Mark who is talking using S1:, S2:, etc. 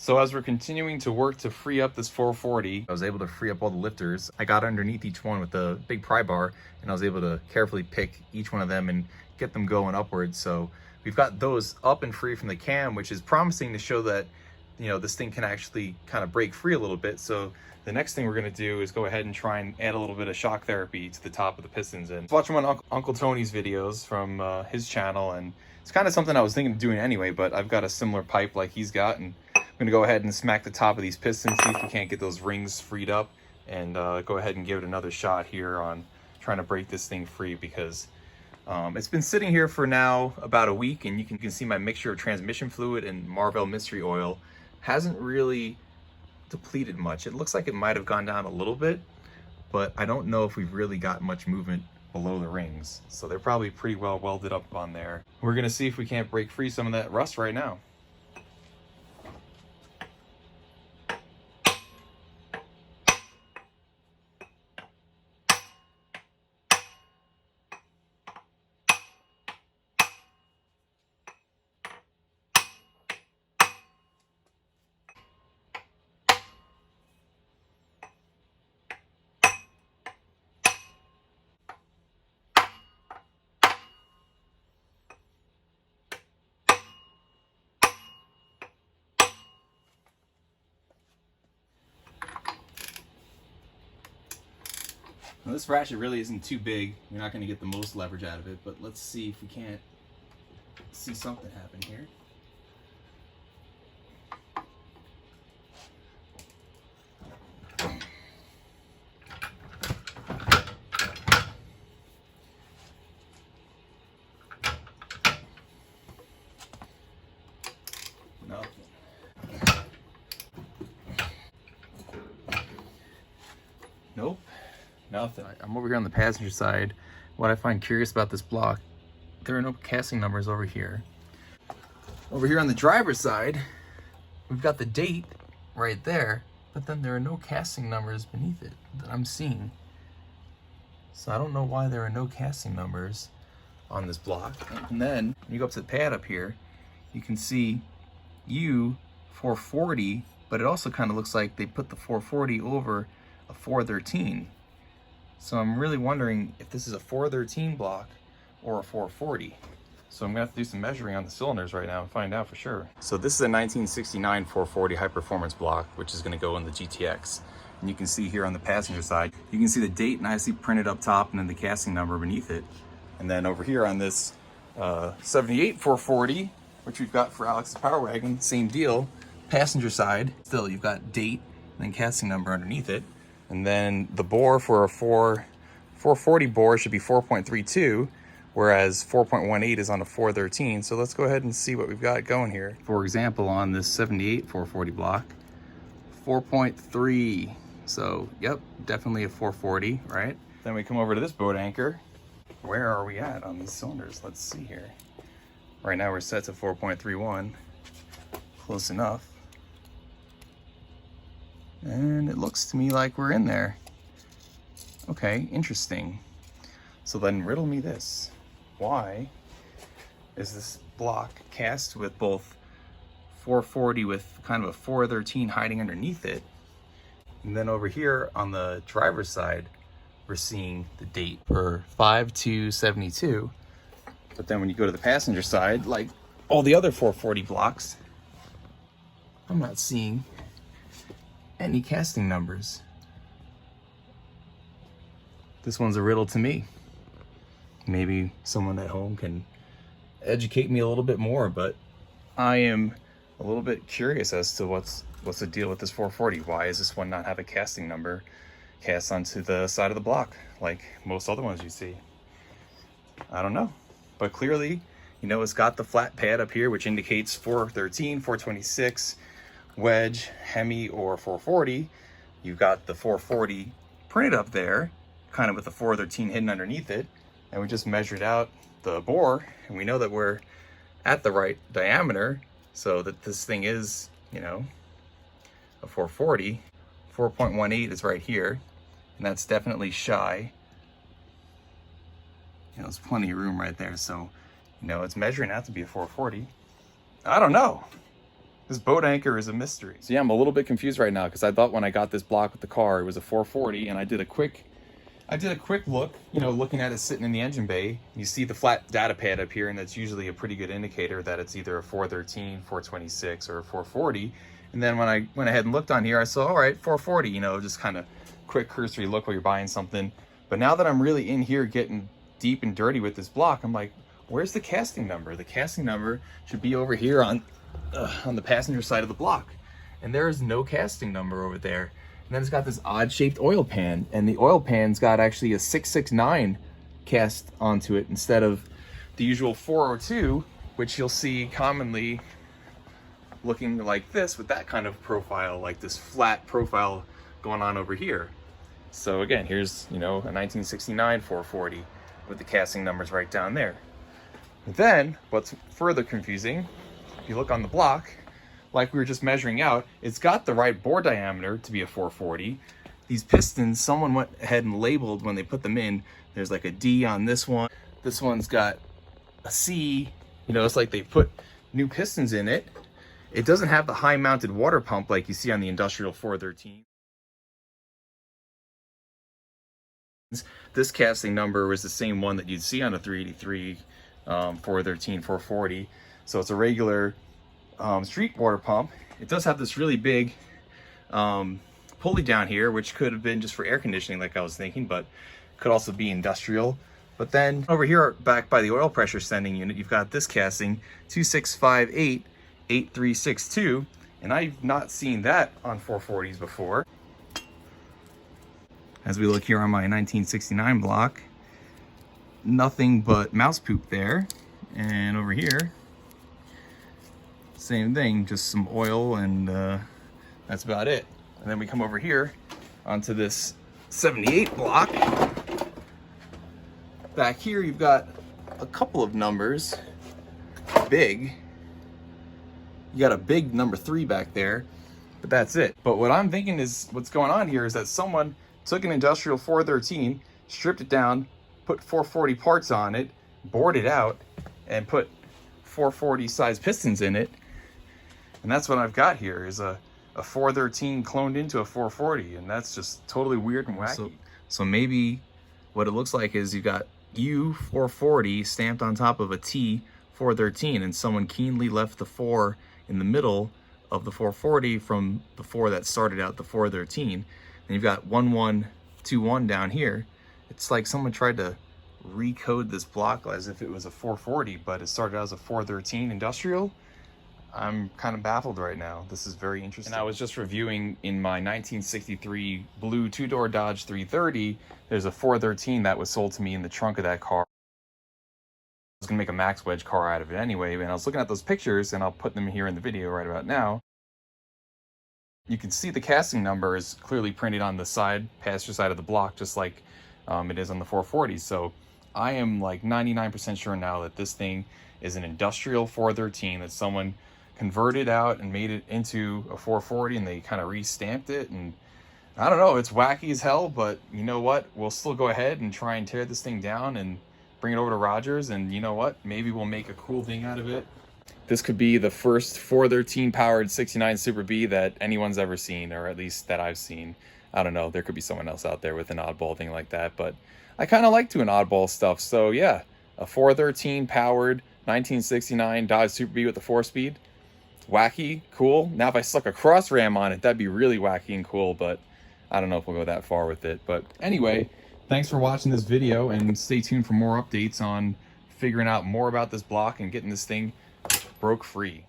S1: So as we're continuing to work to free up this 440, I was able to free up all the lifters. I got underneath each one with the big pry bar, and I was able to carefully pick each one of them and get them going upwards. So we've got those up and free from the cam, which is promising to show that, you know, this thing can actually kind of break free a little bit. So the next thing we're going to do is go ahead and try and add a little bit of shock therapy to the top of the pistons. And watching one of Uncle Tony's videos from his channel, and it's kind of something I was thinking of doing anyway, but I've got a similar pipe like he's got, and I'm gonna go ahead and smack the top of these pistons, see if we can't get those rings freed up, and go ahead and give it another shot here on trying to break this thing free, because it's been sitting here for now about a week, and you can see my mixture of transmission fluid and Marvel mystery oil hasn't really depleted much. It looks like it might have gone down a little bit, but I don't know if we've really got much movement below the rings. So they're probably pretty well welded up on there. We're gonna see if we can't break free some of that rust right now. Now this ratchet really isn't too big. You're not going to get the most leverage out of it, but let's see if we can't see something happen here. Nothing. Nope. Nothing. I'm over here on the passenger side. What I find curious about this block, there are no casting numbers over here. Over here on the driver's side, we've got the date right there, but then there are no casting numbers beneath it that I'm seeing. So I don't know why there are no casting numbers on this block. And then when you go up to the pad up here, you can see U440, but it also kind of looks like they put the 440 over a 413. So I'm really wondering if this is a 413 block or a 440. So I'm gonna have to do some measuring on the cylinders right now and find out for sure. So this is a 1969 440 high performance block, which is gonna go in the GTX. And you can see here on the passenger side, you can see the date nicely printed up top and then the casting number beneath it. And then over here on this 78 440, which we've got for Alex's Power Wagon, same deal. Passenger side, still you've got date and then casting number underneath it. And then the bore for a 440 bore should be 4.32, whereas 4.18 is on a 413. So let's go ahead and see what we've got going here. For example, on this 78 440 block, 4.3. So, yep, definitely a 440, right? Then we come over to this boat anchor. Where are we at on these cylinders? Let's see here. Right now we're set to 4.31. Close enough. And it looks to me like we're in there. Okay, interesting. So then riddle me this. Why is this block cast with both 440 with kind of a 413 hiding underneath it? And then over here on the driver's side, we're seeing the date for 5/2/72. But then when you go to the passenger side, like all the other 440 blocks, I'm not seeing any casting numbers. This one's a riddle to me. Maybe someone at home can educate me a little bit more, but I am a little bit curious as to what's the deal with this 440. Why does this one not have a casting number cast onto the side of the block like most other ones you see? I don't know, but clearly, you know, it's got the flat pad up here, which indicates 413, 426, wedge, Hemi, or 440. You've got the 440 printed up there, kind of with the 413 hidden underneath it. And we just measured out the bore, and we know that we're at the right diameter, so that this thing is, you know, a 440. 4.18 is right here, and that's definitely shy. You know, there's plenty of room right there, so, you know, it's measuring out to be a 440. I don't know. This boat anchor is a mystery. So yeah, I'm a little bit confused right now because I thought when I got this block with the car, it was a 440, and I did a quick look, you know, looking at it sitting in the engine bay. You see the flat data pad up here, and that's usually a pretty good indicator that it's either a 413, 426, or a 440. And then when I went ahead and looked on here, I saw, all right, 440, you know, just kind of quick cursory look while you're buying something. But now that I'm really in here getting deep and dirty with this block, I'm like, where's the casting number? The casting number should be over here on the passenger side of the block. And there is no casting number over there. And then it's got this odd shaped oil pan, and the oil pan's got actually a 669 cast onto it instead of the usual 402, which you'll see commonly looking like this with that kind of profile, like this flat profile going on over here. So again, here's, you know, a 1969 440 with the casting numbers right down there. But then what's further confusing, if you look on the block, like we were just measuring out, it's got the right bore diameter to be a 440. These pistons, someone went ahead and labeled when they put them in. There's like a D on this one. This one's got a C. You know, it's like they put new pistons in it. It doesn't have the high mounted water pump like you see on the industrial 413. This casting number was the same one that you'd see on a 383, 413, 440. So it's a regular street water pump. It does have this really big pulley down here, which could have been just for air conditioning like I was thinking, but could also be industrial. But then over here back by the oil pressure sending unit, you've got this casting 2658-8362, and I've not seen that on 440s before. As we look here on my 1969 block, nothing but mouse poop there. And over here, same thing, just some oil, and that's about it. And then we come over here onto this 78 block. Back here, you've got a couple of numbers, big. You got a big number 3 back there, but that's it. But what I'm thinking is what's going on here is that someone took an industrial 413, stripped it down, put 440 parts on it, bored it out, and put 440 size pistons in it. And that's what I've got here is a 413 cloned into a 440, and that's just totally weird and wacky. So maybe what it looks like is you got U440 stamped on top of a T413, and someone keenly left the 4 in the middle of the 440 from the 4 that started out the 413. And you've got 1121 down here. It's like someone tried to recode this block as if it was a 440, but it started out as a 413 industrial. I'm kind of baffled right now. This is very interesting. And I was just reviewing in my 1963 blue 2-door Dodge 330, there's a 413 that was sold to me in the trunk of that car. I was gonna make a max wedge car out of it anyway, and I was looking at those pictures, and I'll put them here in the video right about now. You can see the casting number is clearly printed on the side, passenger side of the block, just like it is on the 440. So I am like 99% sure now that this thing is an industrial 413 that someone converted out and made it into a 440, and they kind of re-stamped it. And I don't know, it's wacky as hell, but you know what? We'll still go ahead and try and tear this thing down and bring it over to Rogers, and you know what? Maybe we'll make a cool thing out of it. This could be the first 413 powered 69 Super B that anyone's ever seen, or at least that I've seen. I don't know, there could be someone else out there with an oddball thing like that, but I kind of like doing oddball stuff. So yeah, a 413 powered 1969 Dodge Super B with a 4-speed. Wacky, cool. Now if I stuck a cross ram on it, that'd be really wacky and cool, but I don't know if we'll go that far with it. But anyway, thanks for watching this video, and stay tuned for more updates on figuring out more about this block and getting this thing broke free.